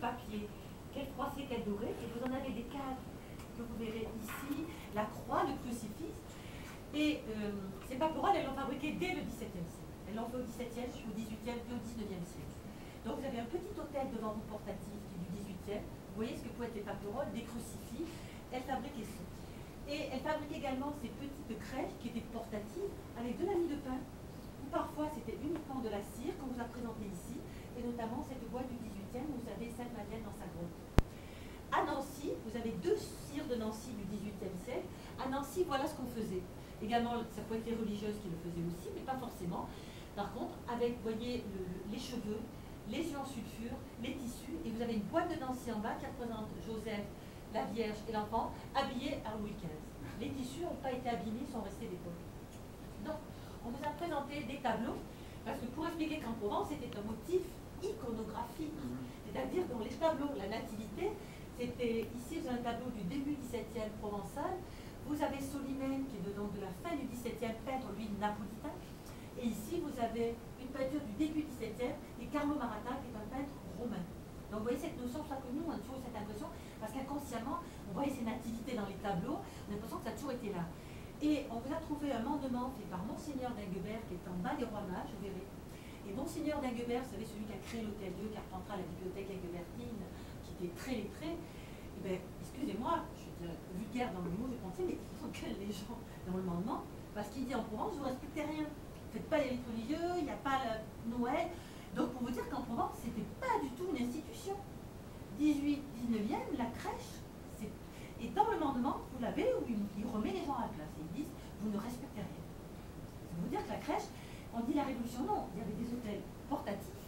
papier, quel froissé, quel doré, et vous en avez des cadres que vous verrez ici, la croix, le crucifix. Et ces paperoles, elles l'ont fabriquées dès le XVIIe siècle. Elles l'ont fait au XVIIe, au XVIIIe, puis au XIXe siècle. Donc vous avez un petit hôtel devant vous portatif qui est du XVIIIe. Vous voyez ce que pouvaient être les paperoles, des crucifix. Elles fabriquaient ça. Et elles fabriquaient également ces petites crèches qui étaient portatives avec de la mie de pain. Ou parfois c'était uniquement de la cire, qu'on vous a présenté ici, et notamment cette boîte du XVIIIe où vous avez Sainte-Madeleine dans sa grotte. À Nancy, vous avez deux cires de Nancy du XVIIIe siècle. À Nancy, voilà ce qu'on faisait. Également, ça peut être les religieuses qui le faisaient aussi, mais pas forcément. Par contre, avec, vous voyez, les cheveux, les yeux en sulfure, les tissus, et vous avez une boîte de Nancy en bas qui représente Joseph, la Vierge et l'enfant, habillés à Louis XV. Les tissus n'ont pas été abîmés, sont restés d'époque. Donc, on vous a présenté des tableaux, parce que pour expliquer qu'en Provence, c'était un motif iconographique. C'est-à-dire dans les tableaux, la nativité, c'était, ici, vous avez un tableau du début 17e provençal. Vous avez Solimène, qui est de la fin du XVIIe, peintre, lui, napolitain. Et ici, vous avez une peinture du début XVIIe, et Carlo Maratta, qui est un peintre romain. Donc, vous voyez cette notion, soit que nous, on a toujours cette impression, parce qu'inconsciemment, on voyait ces nativités dans les tableaux, on a l'impression que ça a toujours été là. Et on vous a trouvé un mandement fait par Monseigneur d'Inguebert, qui est en bas des Rois Mages, vous verrez. Et Monseigneur d'Inguebert, vous savez, celui qui a créé l'Hôtel-Dieu, qui arpentera la bibliothèque Inguebertine, qui était très lettré, eh bien, excusez-moi, je suis vulgaire dans le mot, je pensais, mais ils sont quels les gens dans le mandement? Parce qu'il dit en Provence, vous ne respectez rien. Vous ne faites pas les rites religieux, il n'y a pas Noël. Donc pour vous dire qu'en Provence, ce n'était pas du tout une institution. 18, 19e, la crèche, et dans le mandement, vous l'avez où il remet les gens à la place. Et ils disent, vous ne respectez rien. Ça veut dire que la crèche, on dit la Révolution, non, il y avait des hôtels portatifs,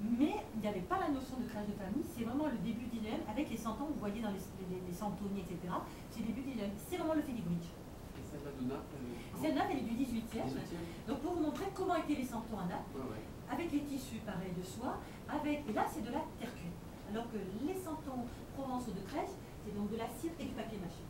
mais il n'y avait pas la notion de crèche de famille. C'est vraiment le début 19e, avec les santons, vous voyez dans les santonniers, etc. C'est le début 19e, c'est vraiment le Félibrige. Et celle-là de Naples, celle-là, elle est du 18e. Donc pour vous montrer comment étaient les santons à Naples, avec les tissus pareils de soie, et là c'est de la terre cuite. Alors que les santons provençaux de crèche, c'est donc de la cire et du papier mâché.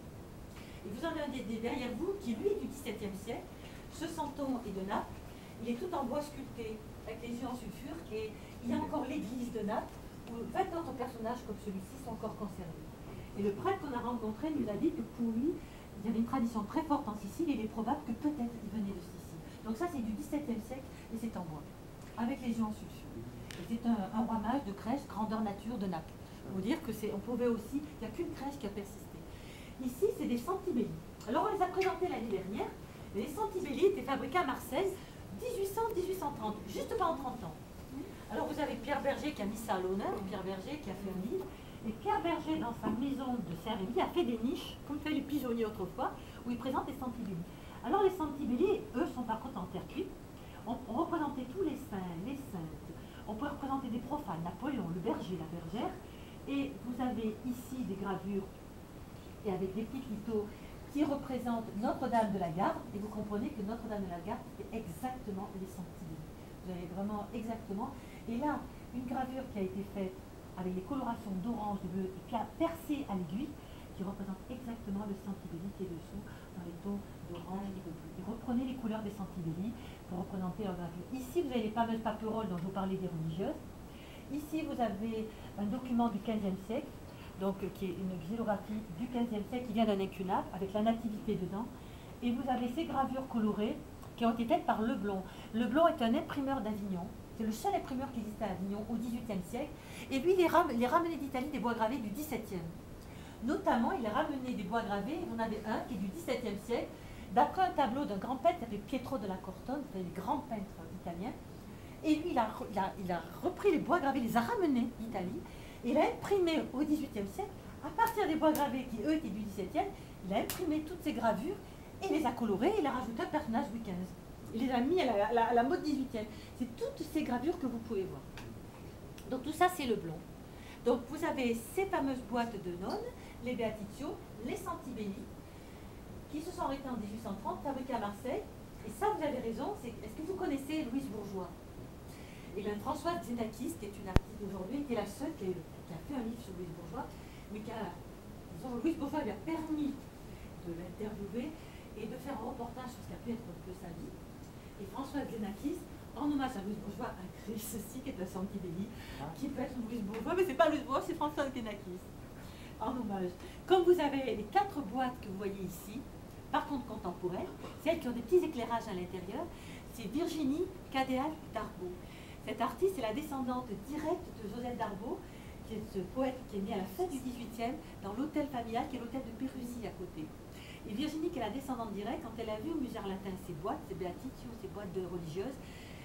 Et vous en avez un derrière vous qui lui est du XVIIe siècle. Ce santon est de Naples. Il est tout en bois sculpté avec les yeux en sulfure, et il y a encore l'église de Naples où 20 autres personnages comme celui-ci sont encore conservés. Et le prêtre qu'on a rencontré nous a dit que pour lui, il y avait une tradition très forte en Sicile, et il est probable que peut-être il venait de Sicile. Donc ça c'est du XVIIe siècle et c'est en bois, avec les yeux en sulfure. C'est un roi mage de crèche, grandeur nature de Naples. Pour vous dire que on pouvait aussi, il n'y a qu'une crèche qui a persisté. Ici, c'est des santibelli. Alors, on les a présentés l'année dernière. Les santibelli étaient fabriqués à Marseille, 1800-1830, juste pendant 30 ans. Alors, vous avez Pierre Berger qui a mis ça à l'honneur, Pierre Berger qui a fait un livre. Et Pierre Berger, dans sa maison de Saint-Rémy, a fait des niches, comme fait les pigeonniers autrefois, où il présente les santibelli. Alors, les santibelli, eux, sont par contre en terre cuite. On représentait tous les saints, les saintes. On peut représenter des profanes, Napoléon, le berger, la bergère. Et vous avez ici des gravures et avec des petits lithos qui représentent Notre-Dame de la Garde. Et vous comprenez que Notre-Dame de la Garde, c'est exactement les santibelli. Vous avez vraiment exactement. Et là, une gravure qui a été faite avec les colorations d'orange, de bleu, et qui a percé à l'aiguille, qui représente exactement le santibelli qui est dessous, dans les tons d'orange et de bleu. Et reprenez les couleurs des santibelli pour représenter leur gravure. Ici, vous avez les fameuses paperoles dont je vous parlais des religieuses. Ici, vous avez un document du XVe siècle, donc, qui est une xylographie du XVe siècle qui vient d'un incunable, avec la nativité dedans. Et vous avez ces gravures colorées qui ont été faites par Leblon. Leblon est un imprimeur d'Avignon. C'est le seul imprimeur qui existait à Avignon au XVIIIe siècle. Et lui, il ramenait d'Italie des bois gravés du XVIIe. Notamment, il a ramené des bois gravés. Il y en avait un qui est du XVIIe siècle, d'après un tableau d'un grand peintre qui s'appelait Pietro della Cortone, c'est un grand peintre italien. Et lui, il a repris les bois gravés, il les a ramenés d'Italie, et il a imprimé au XVIIIe siècle, à partir des bois gravés qui, eux, étaient du XVIIe, il a imprimé toutes ces gravures, et les a colorées, et il a rajouté un personnage Louis XV. Il les a mis à la mode XVIIIe. C'est toutes ces gravures que vous pouvez voir. Donc tout ça, c'est Leblon. Donc vous avez ces fameuses boîtes de nonnes, les Beatitio, les Santibelli, qui se sont arrêtés en 1830, fabriqués à Marseille. Et ça, vous avez raison, est-ce que vous connaissez Louise Bourgeois? Et bien Françoise Xenakis, qui est une artiste d'aujourd'hui, qui est la seule qui a fait un livre sur Louise Bourgeois, mais Louise Bourgeois lui a permis de l'interviewer et de faire un reportage sur ce qu'a pu être un peu sa vie. Et Françoise Xenakis, en hommage à Louis Bourgeois, a créé ceci qui est un Santibelli, qui peut être Louis Bourgeois, mais c'est pas Louis Bourgeois, c'est François Kenakis. En hommage. Comme vous avez les 4 boîtes que vous voyez ici, par contre contemporaines, celles qui ont des petits éclairages à l'intérieur, c'est Virginie Cadéal Darbo. Cette artiste est la descendante directe de Joseph Darbo, qui est ce poète qui est né à la fin du XVIIIe dans l'hôtel familial, qui est l'hôtel de Pérusy à côté. Et Virginie, qui est la descendante directe, quand elle a vu au musée arlequin ces boîtes, ces béatitudes, ces boîtes de religieuses,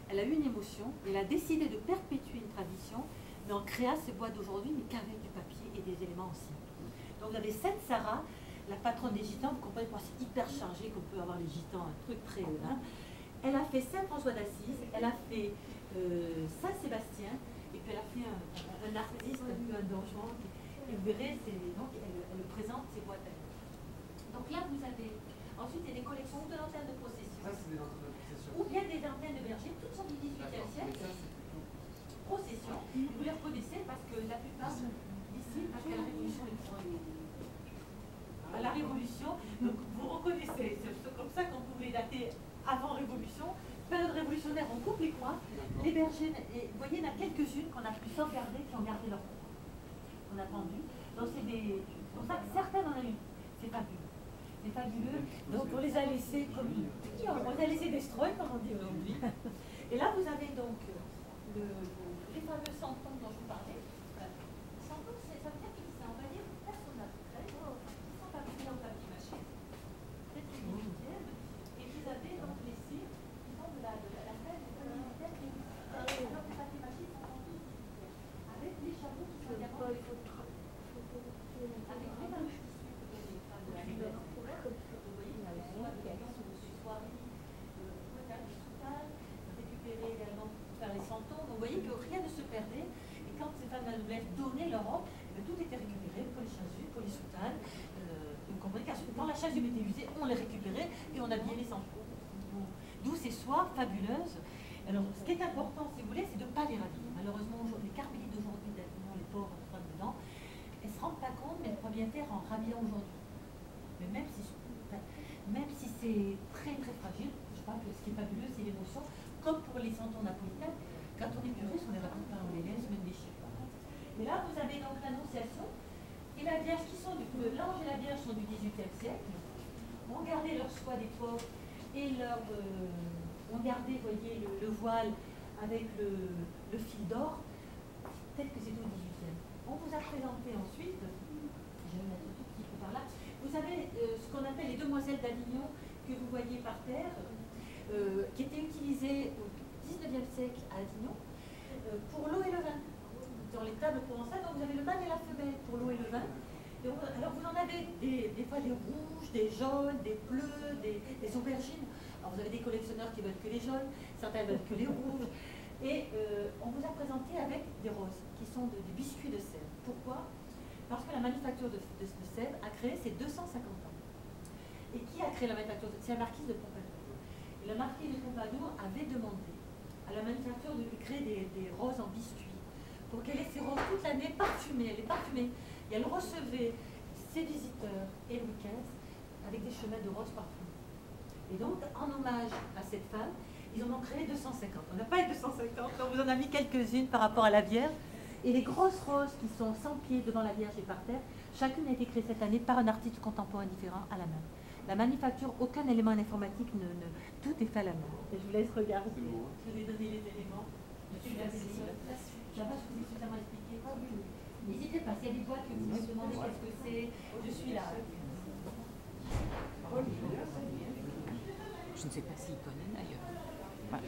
elle a eu une émotion, elle a décidé de perpétuer une tradition, mais en créant ces boîtes d'aujourd'hui, mais qu'avec du papier et des éléments aussi. Donc vous avez Sainte Sarah, la patronne des gitans, vous comprenez pourquoi c'est hyper chargé qu'on peut avoir les gitans, un truc très... Hein. Elle a fait Saint François d'Assise, elle a fait Saint Sébastien, et puis elle a fait un artiste, un peu un donjon, et vous verrez, donc elle présente ses boîtes à elle. Donc là vous avez, ensuite il y a des collections de lanternes de procession, ou bien des lanternes de berger, toutes sont du XVIIIe siècle, procession, vous les reconnaissez parce que la plupart ici, parce qu'à la Révolution, à la Révolution, donc vous reconnaissez, c'est comme ça qu'on pouvait dater avant Révolution. Période révolutionnaire, on coupe les coins, les bergers, et vous voyez, il y en a quelques-unes qu'on a pu sauvegarder, qui ont gardé leur coin. On a vendu. Donc c'est pour ça que certaines en ont eu. C'est fabuleux. C'est fabuleux. Donc on les a laissés comme on les a laissés destroy, comme on dit aujourd'hui. Et là vous avez donc les fameux santons dont je vous parlais. Santons, ça veut dire qu'ils sont, on va dire, personnages. Ils sont papier en papier mâché. C'est une unitaire. Et vous avez donc les cires qui sont de la fête de l'unitaire qui est alors les papiers mâchés sont en tous avec les chameaux qui sont également avec les mêmes tissus que les femmes de la rivière. Vous voyez, il y a le soie de soierie, peut-être du soutane, récupérer également pour faire les santons. Donc vous voyez que rien ne se perdait. Et quand ces femmes de la noblesse donnaient leur robe, tout était récupéré pour les chasubles, pour les soutanes. Vous comprenez qu'à quand la chasuble était usée, on les récupérait et on habillait les santons. D'où ces soies fabuleuses. Alors, ce qui est important, si vous voulez, c'est de ne pas les rhabiller. Malheureusement, les carmélites d'aujourd'hui, les pauvres entrent dedans, elles ne se rendent pas compte, mais elles proviennent en rhabillant aujourd'hui. Mais même si c'est très très fragile, je crois que ce qui est fabuleux, c'est l'émotion. Comme pour les santons napolitains, quand on est puriste, on les raconte pas, on les laisse, même des chiens. Et là, vous avez donc l'Annonciation et la Vierge qui sont l'ange et la Vierge sont du XVIIIe siècle. On gardait leur soie d'époque et leur on gardait, vous voyez, le voile avec le fil d'or, tel que c'est au XVIIIe. On vous a présenté ensuite, je vais mettre tout petit peu par là, vous avez ce qu'on appelle les demoiselles d'Avignon que vous voyez par terre, qui étaient utilisées au XIXe siècle à Avignon pour l'eau et le vin. Dans les tables provençales, donc vous avez le mâle et la femelle pour l'eau et le vin. Alors vous en avez des fois des rouges, des jaunes, des bleus, des aubergines. Alors vous avez des collectionneurs qui veulent que les jaunes, certains veulent que les rouges. Et on vous a présenté avec des roses, qui sont des biscuits de sève. Pourquoi? Parce que la manufacture de sève a créé ces 250 ans. Et qui a créé la manufacture? C'est la marquise de Pompadour. Et la marquise de Pompadour avait demandé à la manufacture de lui créer des roses en biscuits, pour qu'elle ait ses roses toute l'année parfumées. Elle est parfumée. Et elle recevait ses visiteurs et Louis XV avec des chemins de roses parfumées. Et donc, en hommage à cette femme, ils en ont créé 250. On n'a pas eu 250, on vous en a mis quelques-unes par rapport à la Vierge. Et les grosses roses qui sont 100 pieds devant la Vierge et par terre, chacune a été créée cette année par un artiste contemporain différent à la main. La manufacture, aucun élément informatique, tout est fait à la main. Et je vous laisse regarder. Je vais donner les éléments. Ça va, je vous ai suffisamment expliqué. N'hésitez pas, s'il y a des boîtes que vous me demandez qu'est-ce que c'est, je suis là. Je ne sais pas s'il connaît d'ailleurs. Voilà.